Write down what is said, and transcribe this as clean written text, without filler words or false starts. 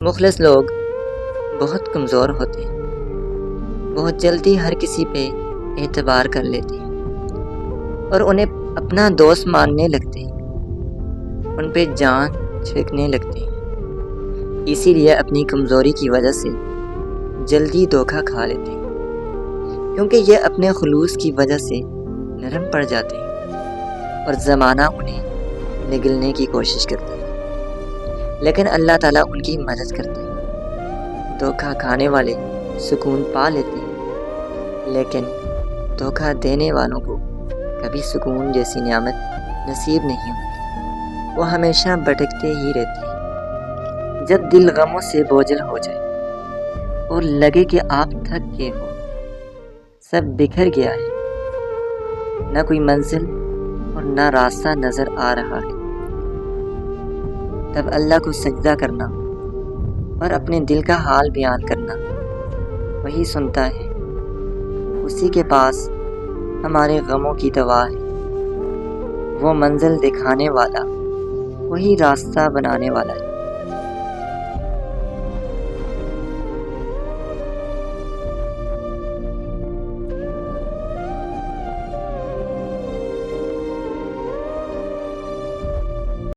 مخلص لوگ بہت کمزور ہوتے ہیں، بہت جلدی ہر کسی پہ اعتبار کر لیتے ہیں اور انہیں اپنا دوست ماننے لگتے ہیں، ان پہ جان چھڑکنے لگتے ہیں، اسی لیے اپنی کمزوری کی وجہ سے جلدی دھوکہ کھا لیتے ہیں، کیونکہ یہ اپنے خلوص کی وجہ سے نرم پڑ جاتے ہیں اور زمانہ انہیں نگلنے کی کوشش کرتا ہے، لیکن اللہ تعالیٰ ان کی مدد کرتا ہے۔ دھوکہ کھانے والے سکون پا لیتے ہیں، لیکن دھوکہ دینے والوں کو کبھی سکون جیسی نعمت نصیب نہیں ہوتی، وہ ہمیشہ بھٹکتے ہی رہتے ہیں۔ جب دل غموں سے بوجھل ہو جائے اور لگے کہ آپ تھک گئے ہو، سب بکھر گیا ہے، نہ کوئی منزل اور نہ راستہ نظر آ رہا ہے، تب اللہ کو سجدہ کرنا اور اپنے دل کا حال بیان کرنا، وہی سنتا ہے، اسی کے پاس ہمارے غموں کی دوا ہے، وہ منزل دکھانے والا، وہی راستہ بنانے والا ہے۔